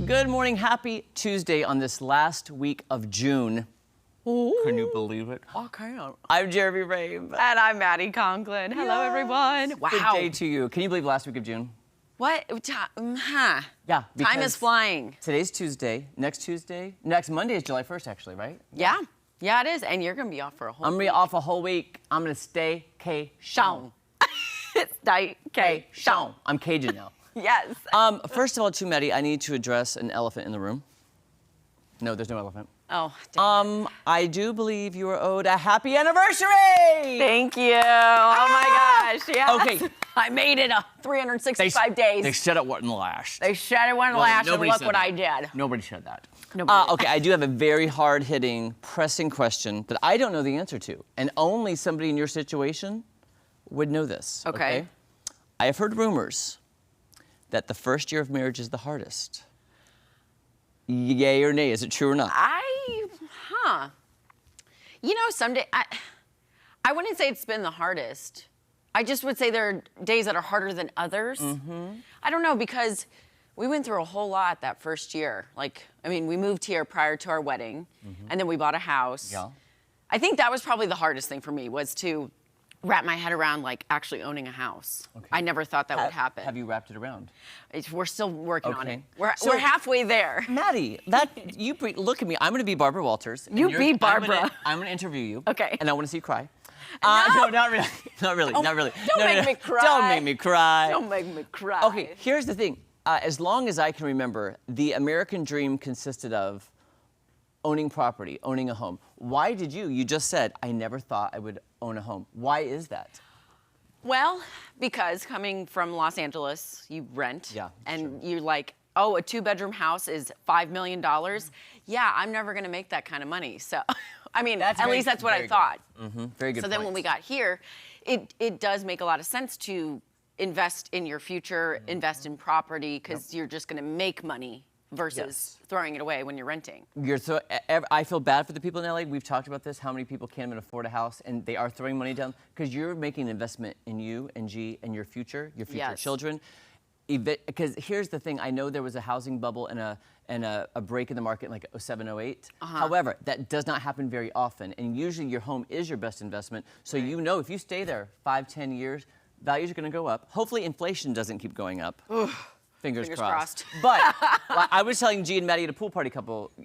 Good morning. Happy Tuesday on this last week of June. Ooh. Can you believe it? I can't. I'm Jeremy Rave. And I'm Maddie Conklin. Hello, everyone. Wow. Good day to you. Can you believe last week of June? What? Yeah. Time is flying. Today's Tuesday. Next Monday is July 1st, actually, right? Yeah. Yeah, it is. And you're going to be off for a whole I'm going to be off a whole week. I'm going to stay-cation. Stay-cation. I'm Cajun now. Yes. First of all, to Maddie, I need to address an elephant in the room. No, there's no elephant. Oh, dang. I do believe you are owed a happy anniversary! Thank you. Oh, my gosh. Yes. Okay. I made it 365 days. They said it wouldn't last. They said it wouldn't last, and look what I did. Nobody said that. Nobody. Okay, I do have a very hard-hitting, pressing question that I don't know the answer to, and only somebody in your situation would know this. Okay. I have heard rumors that the first year of marriage is the hardest. Yay or nay? Is it true or not? You know, someday, I wouldn't say it's been the hardest. I just would say there are days that are harder than others. Mm-hmm. I don't know, because we went through a whole lot that first year. We moved here prior to our wedding, and then we bought a house. Yeah. I think that was probably the hardest thing for me, was to wrap my head around, actually owning a house. Okay. I never thought that would happen. Have you wrapped it around? We're still working on it. Okay. We're halfway there. Maddie, look at me. I'm going to be Barbara Walters. and You be Barbara. I'm going to interview you. Okay. And I want to see you cry. No. No, not really. Not really. Not really. Don't make me cry. Don't make me cry. Don't make me cry. Okay, here's the thing. As long as I can remember, the American dream consisted of owning property, owning a home. Why did you just said, I never thought I would own a home. Why is that? Well, because coming from Los Angeles, you rent. Yeah, and you're like, oh, a 2-bedroom house is $5 million. Yeah, I'm never going to make that kind of money. So, at least that's what I thought. Mm-hmm. Very good So then when we got here, it does make a lot of sense to invest in your future, invest in property, because you're just going to make money versus throwing it away when you're renting. I feel bad for the people in LA. We've talked about this, how many people can't even afford a house, and they are throwing money down because you're making an investment in you and G and your future children. Because here's the thing, I know there was a housing bubble and a break in the market in like 07, 08. However, that does not happen very often, and usually your home is your best investment. So you know if you stay there 5, 10 years, values are going to go up. Hopefully inflation doesn't keep going up. Fingers crossed. But I was telling G and Maddie at a pool party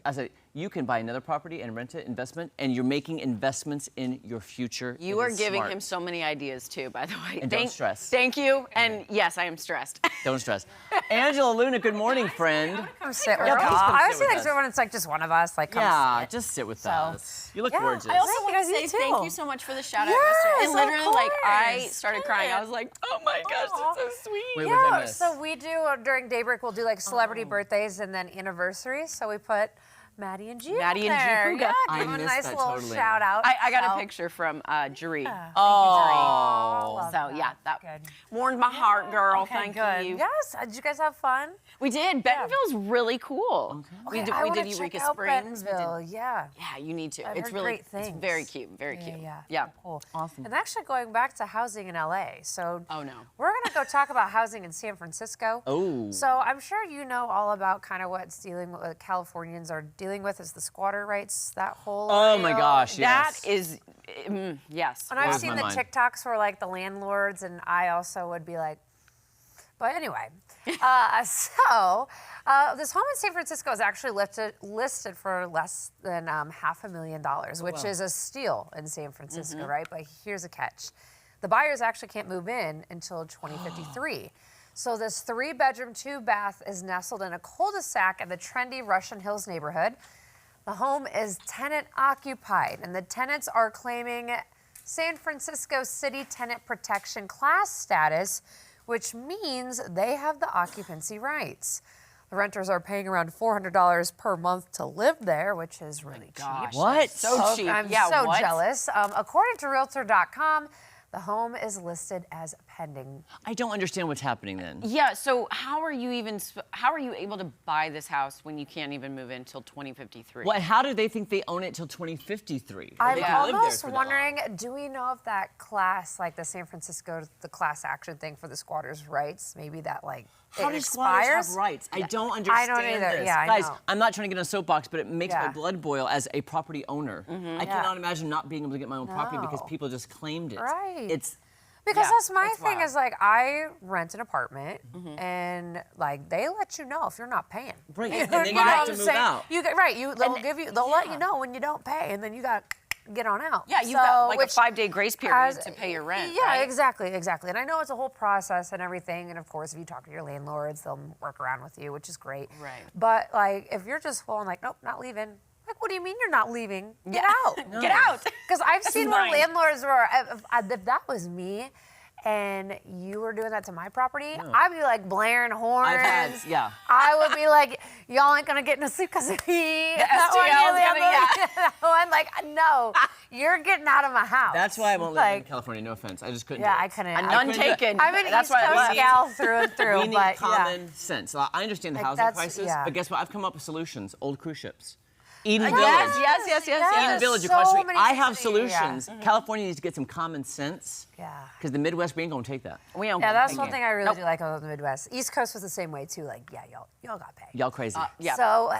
I said, you can buy another property and rent it, investment, and you're making investments in your future. You are giving him so many ideas too, by the way. And don't stress. Thank you, and yes, I am stressed. Don't stress. Angela Luna, good morning, friend. Come sit with Yeah, us. please come I sit always feel with like us. when it's just one of us, come sit. Just sit with us. You look gorgeous. I also Thank want you, to say you too. thank you so much for the shout out Yes, yesterday. And of literally, I course. started crying. I was like, oh my gosh, that's so sweet. Wait, what did I Yeah, miss? so we do, during Daybreak, we'll do celebrity birthdays and then anniversaries. So we put Maddie and G Maddie and G there. Puga. Yeah, I give them a missed nice that little totally. shout out. I got So- a picture from Jeree. Oh. love So yeah, that Good. warmed my heart, girl. Okay, Thank good. you. Yes, did you guys have fun? We did. Bentonville's really cool. Okay, We I did wanna Eureka check out Springs. We did- Bentonville, yeah. Yeah, you need to. I've It's heard really, great it's things. very cute, very cute. Yeah. Cool. Awesome. And actually going back to housing in LA. So Oh no. we're going to go talk about housing in San Francisco. Oh. So I'm sure you know all about kind of what's dealing with Californians are dealing with is the squatter rights, that whole Oh my deal. gosh, That yes. is, yes. And I've Blows seen my the mind. TikToks where the landlords, and I also would be like, but anyway. This home in San Francisco is actually listed for less than $500,000, which is a steal in San Francisco, right? But here's a catch. The buyers actually can't move in until 2053. So this 3-bedroom, 2-bath is nestled in a cul-de-sac in the trendy Russian Hills neighborhood. The home is tenant occupied, and the tenants are claiming San Francisco City Tenant Protection Class status, which means they have the occupancy rights. The renters are paying around $400 per month to live there, which is really cheap. What? So cheap. I'm Yeah, so what? jealous. According to Realtor.com, the home is listed as pending. I don't understand what's happening then. Yeah, so how are you able to buy this house when you can't even move in till 2053? Well, how do they think they own it till 2053? I'm They can live there almost for that wondering, do we know if that class, like the San Francisco, the class action thing for the squatters' rights, maybe that like How it do squatters expires? have rights? I don't understand either. this. Yeah, I Guys, know. I'm not trying to get on a soapbox, but it makes my Yeah. blood boil as a property owner. I cannot imagine not being able to get my own property because No. people just claimed it. Right. It's Because Yeah, that's my it's thing wild. is like I rent an apartment and like they let you know if you're not paying. Right, You and know then you what have I'm to move saying? out. You get right. They'll let you know when you don't pay, and then you got to get on out. Yeah, you've got like a which 5-day grace period as- to pay your rent. Yeah, right? exactly. And I know it's a whole process and everything. And of course, if you talk to your landlords, they'll work around with you, which is great. Right. But like, if you're just full and like, nope, not leaving. Like, what do you mean you're not leaving? Get out. Get out. Because I've seen where mine. landlords were. If that was me, and you were doing that to my property, I'd be like blaring horns. yeah. I would be like, y'all ain't gonna get no sleep because of me. That one, STL 's yeah, gonna- that one, like, no, you're getting out of my house. That's why I won't live in Like, California. No offense, I just couldn't. yeah, do it. I couldn't. A I none couldn't do it. taken. I'm an That's East why I Coast left. gal through and through, We need but common sense. I understand the Like, housing that's- crisis, yeah. but guess what? I've come up with solutions. Old cruise ships. Eden Yes, Village. yes. Eden Village so across the street. many I have cities, yeah. solutions. California needs to get some common sense. Yeah. Because the Midwest, we ain't gonna take that. We don't Yeah, that's take one it. thing I really Nope. do like about the Midwest. East Coast was the same way too. Like, yeah, y'all got paid. Y'all crazy. Yeah. So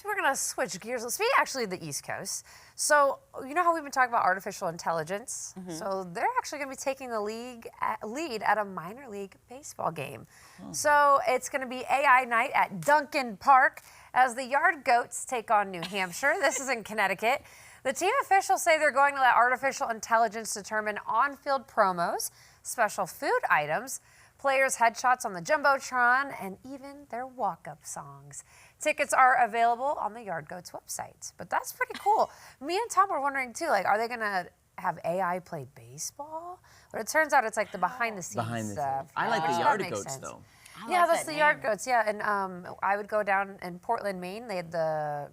we're gonna switch gears. Let's be actually the East Coast. So you know how we've been talking about artificial intelligence? So they're actually gonna be taking the lead at a minor league baseball game. So it's gonna be AI night at Duncan Park as the Yard Goats take on New Hampshire. This is in Connecticut. The team officials say they're going to let artificial intelligence determine on-field promos, special food items, players' headshots on the Jumbotron, and even their walk-up songs. Tickets are available on the Yard Goats website. But that's pretty cool. Me and Tom were wondering too, like, are they gonna have AI play baseball? But it turns out it's like the behind-the-scenes Behind the stuff. scenes. I like the That Yard makes Goats sense. though. Yeah, like that's that the Yard name. Goats. Yeah, and I would go down in Portland, Maine. They had the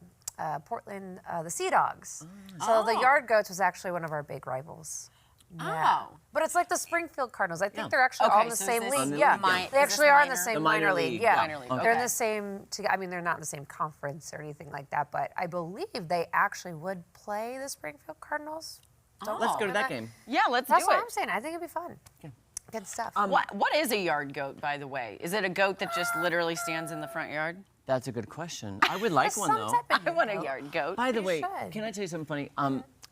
the Sea Dogs. So the Oh. Yard Goats was actually one of our big rivals. Yeah. Oh. But it's like the Springfield Cardinals. I think Yeah. they're actually all Okay, in the so same is this league. On the Yeah, league, yeah. they Is this actually are in the minor? same The minor minor league. league, Yeah, Minor league, they're in okay. the same. I mean, they're not in the same conference or anything like that. But I believe they actually would play the Springfield Cardinals. Don't Let's quote go me to on that game. Yeah, let's That's do what it. I'm saying. I think it'd be fun. Good stuff. What is a yard goat, by the way? Is it a goat that just literally stands in the front yard? That's a good question. I would like one Some though. type of I want a goat. yard goat. By the You way, should. can I tell you something funny?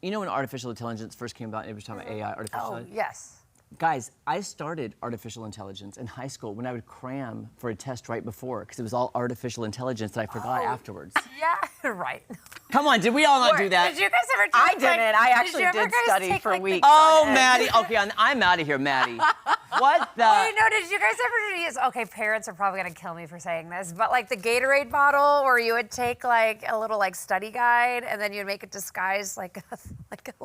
You know when artificial intelligence first came about, and every time AI, artificial Oh, yes. Guys, I started artificial intelligence in high school when I would cram for a test right before because it was all artificial intelligence that I forgot afterwards. Yeah, right. Come on, did we all not do that? Did you guys ever do I like- didn't. I actually you ever did guys study take, for like, the- weeks. Oh, on end. Maddie. Okay, I'm out of here, Maddie. What the? Wait, no, did you guys ever use, okay, parents are probably gonna kill me for saying this, but like the Gatorade bottle where you would take like a little like study guide and then you'd make it disguise like a,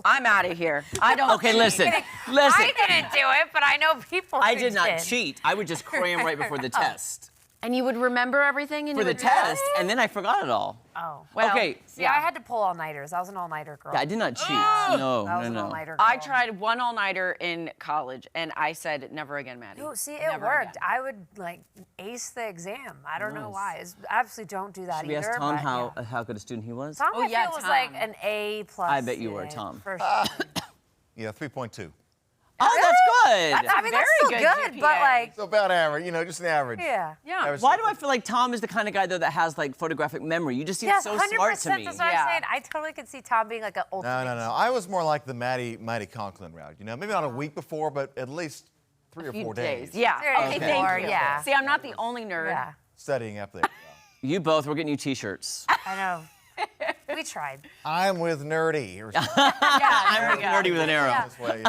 I'm out of here. I don't. Okay, cheat. listen. I Listen. didn't do it, but I know people I who did not did. cheat. I would just cram right before the test. And you would remember everything and For you the would test, and then I forgot it all. Oh. Well, Okay. See, I had to pull all-nighters. I was an all-nighter girl. Yeah, I did not cheat. I No, was an no, no. all-nighter girl. I tried one all-nighter in college, and I said, "Never again, Maddie." Oh, see, it Never worked. again. I would like ace the exam. I don't know Nice. why. Absolutely don't do that Should we either. ask Tom but, how good a student he was? Tom, Oh, I yeah, feel was like Tom. an A plus. I bet you were, student, Tom. For sure. Yeah, 3.2. Oh, that's good. I mean, that's Very still good good, but GPA. like, So about average, just an average. yeah. Yeah. Average. Why do I feel like Tom is the kind of guy though that has like photographic memory? You just seem Yes, so 100%. smart to me. That's what Yeah. I'm saying. I totally could see Tom being like an ultimate. No. I was more like the Mighty Conklin route. Maybe not a week before, but at least 3 or Few 4 days. Yeah. There Okay, you thank go. you. Yeah. See, I'm not the only nerd. Yeah, Studying up there. You both, we're getting you T-shirts. I know. We tried. I'm with nerdy. Or something Yeah, there I'm we go. nerdy with an arrow. this way,